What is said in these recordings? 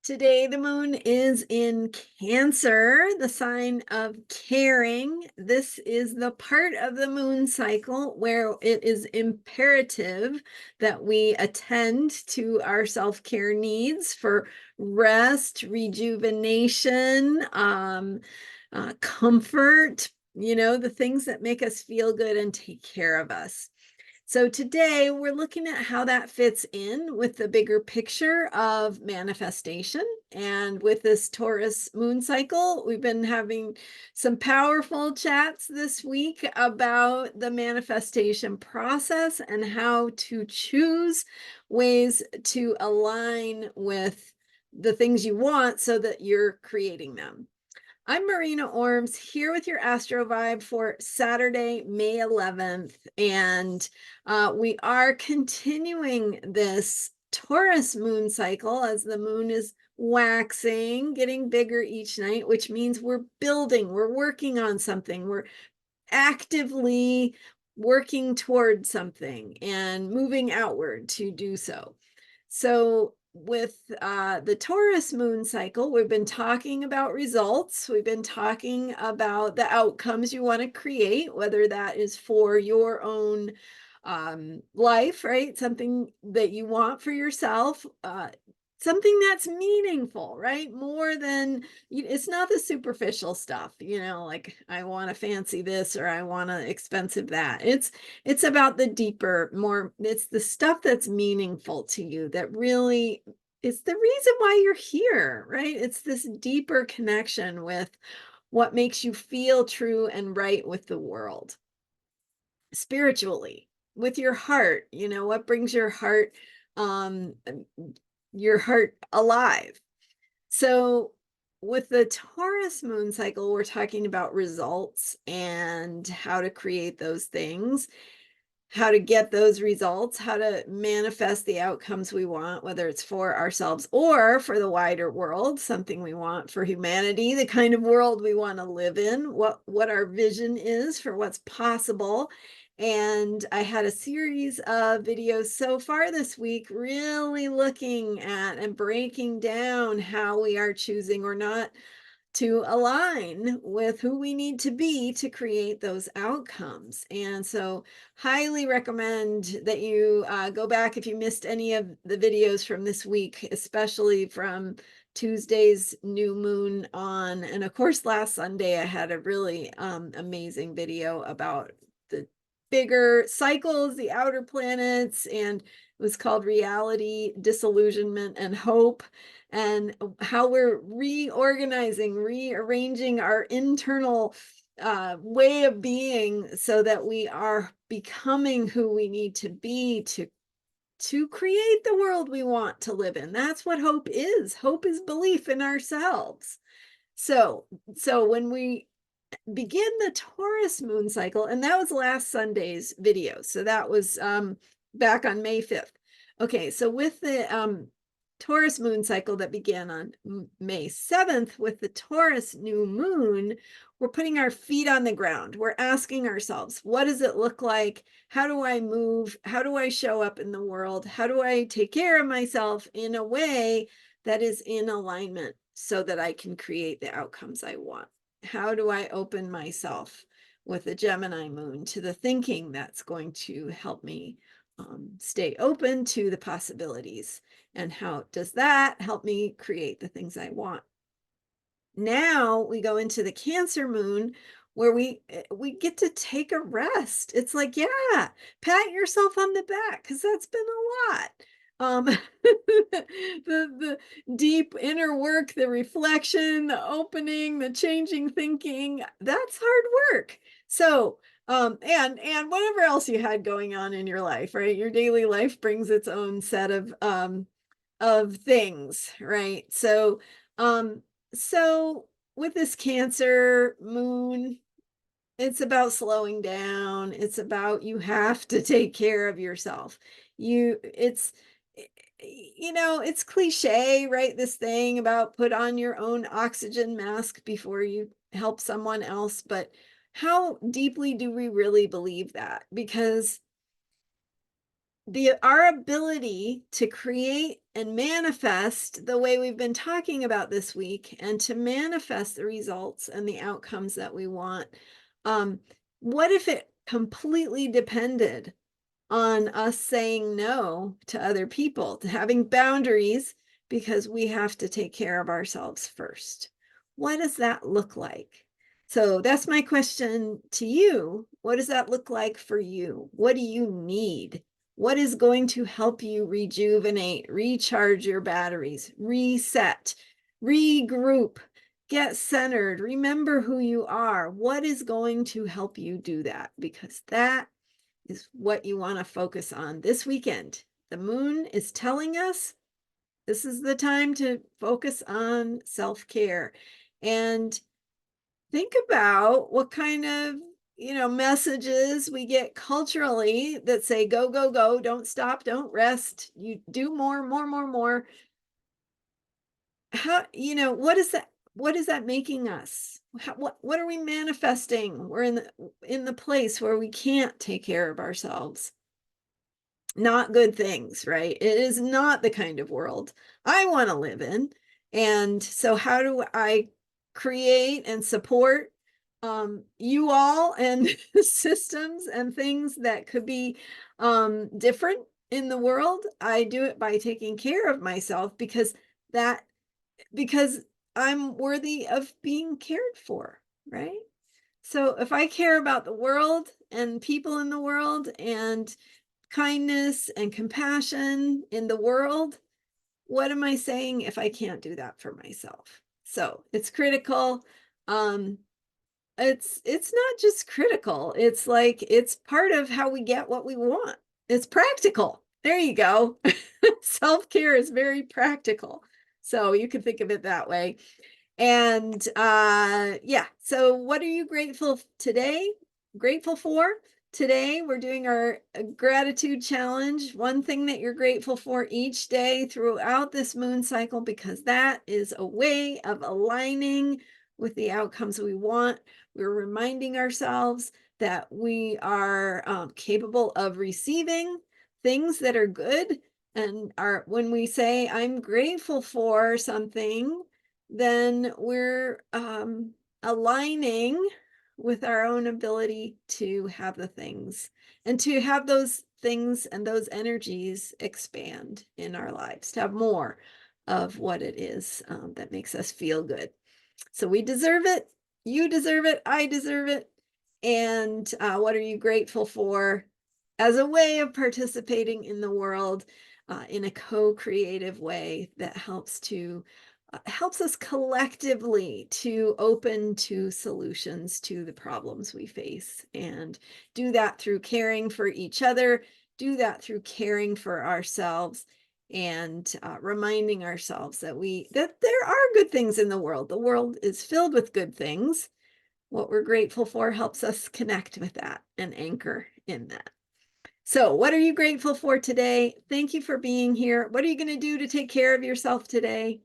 Today, the moon is in Cancer, the sign of caring. This is the part of the moon cycle where it is imperative that we attend to our self-care needs for rest, rejuvenation, comfort, the things that make us feel good and take care of us. So today we're looking at how that fits in with the bigger picture of manifestation. And with this Taurus moon cycle, we've been having some powerful chats this week about the manifestation process and how to choose ways to align with the things you want so that you're creating them. I'm Marina Ormes here with your Astro Vibe for Saturday, May 11th. And we are continuing this Taurus moon cycle as the moon is waxing, getting bigger each night, which means we're building, we're working on something, we're actively working towards something and moving outward to do so. So with the Taurus moon cycle, we've been talking about results. We've been talking about the outcomes you want to create, whether that is for your own life, right? Something that you want for yourself, something that's meaningful, right? More than, it's not the superficial stuff, like I want a fancy this or I want an expensive that. It's about the deeper, more, it's the stuff that's meaningful to you that really is the reason why you're here, right? It's this deeper connection with what makes you feel true and right with the world. Spiritually, with your heart, what brings um your heart alive. So with the Taurus moon cycle, we're talking about results and how to create those things, how to get those results, how to manifest the outcomes we want, whether it's for ourselves or for the wider world, something we want for humanity, the kind of world we want to live in, what our vision is for what's possible. And I had a series of videos so far this week, really looking at and breaking down how we are choosing or not to align with who we need to be to create those outcomes. And so highly recommend that you go back if you missed any of the videos from this week, especially from Tuesday's new moon on. And of course, last Sunday, I had a really amazing video about the bigger cycles, the outer planets, and it was called Reality, Disillusionment, and Hope, and how we're reorganizing, rearranging our internal way of being so that we are becoming who we need to be to create the world we want to live in. That's what hope is. Hope is belief in ourselves. So when we begin the Taurus moon cycle, and that was last Sunday's video. So that was back on May 5th. Okay, so with the Taurus moon cycle that began on May 7th with the Taurus new moon, we're putting our feet on the ground. We're asking ourselves, what does it look like? How do I move? How do I show up in the world? How do I take care of myself in a way that is in alignment so that I can create the outcomes I want? How do I open myself with the Gemini moon to the thinking that's going to help me stay open to the possibilities? And how does that help me create the things I want? Now we go into the Cancer moon where we get to take a rest. It's like, yeah, pat yourself on the back because that's been a lot. The deep inner work, the reflection, the opening, the changing thinking, that's hard work. So and whatever else you had going on in your life, right? Your daily life brings its own set of things, right? So with this Cancer moon, it's about slowing down. It's about, you have to take care of yourself. It's cliche, right? This thing about put on your own oxygen mask before you help someone else. But how deeply do we really believe that? Because our ability to create and manifest the way we've been talking about this week, and to manifest the results and the outcomes that we want. What if it completely depended on us saying no to other people, to having boundaries, because we have to take care of ourselves first? What does that look like? So that's my question to you. What does that look like for you? What do you need? What is going to help you rejuvenate, recharge your batteries, reset, regroup, get centered, remember who you are? What is going to help you do that? Because that is what you want to focus on this weekend. The moon is telling us this is the time to focus on self-care. And think about what kind of messages we get culturally that say go go go, don't stop, don't rest, you do more more more more. How, what is that making us? What are we manifesting? We're in the place where we can't take care of ourselves. Not good things, right? It is not the kind of world I want to live in. And so how do I create and support you all, and systems and things that could be different in the world? I do it by taking care of myself, because I'm worthy of being cared for, right? So if I care about the world and people in the world, and kindness and compassion in the world, what am I saying if I can't do that for myself? So it's critical. It's not just critical. It's like, it's part of how we get what we want. It's practical. There you go. Self-care is very practical. So you can think of it that way. And yeah, so what are you grateful for today? We're doing our gratitude challenge. One thing that you're grateful for each day throughout this moon cycle, because that is a way of aligning with the outcomes we want. We're reminding ourselves that we are capable of receiving things that are good. And when we say I'm grateful for something, then we're aligning with our own ability to have the things, and to have those things and those energies expand in our lives, to have more of what it is that makes us feel good. So we deserve it. You deserve it. I deserve it. And what are you grateful for as a way of participating in the world in a co-creative way that helps us collectively to open to solutions to the problems we face, and do that through caring for each other, do that through caring for ourselves, and reminding ourselves that there are good things in the world. The world is filled with good things. What we're grateful for helps us connect with that and anchor in that. So what are you grateful for today? Thank you for being here. What are you going to do to take care of yourself today?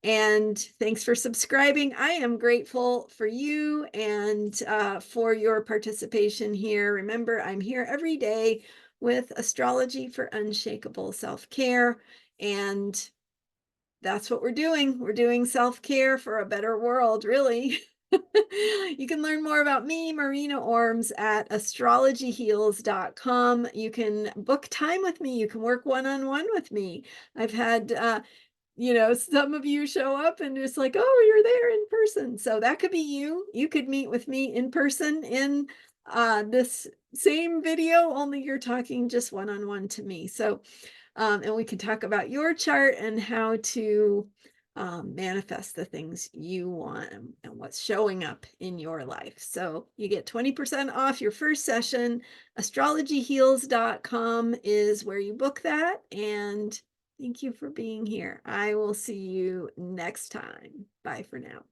And thanks for subscribing. I am grateful for you and for your participation here. Remember, I'm here every day with Astrology for Unshakable Self-Care. And that's what we're doing. We're doing self-care for a better world, really. You can learn more about me, Marina Ormes, at astrologyheals.com. You can book time with me. You can work one-on-one with me. I've had some of you show up and it's like, oh, you're there in person. So that could be you. You could meet with me in person in this same video, only you're talking just one-on-one to me. So, and we can talk about your chart and how to manifest the things you want and what's showing up in your life. So you get 20% off your first session. Astrologyheals.com is where you book that. And thank you for being here. I will see you next time. Bye for now.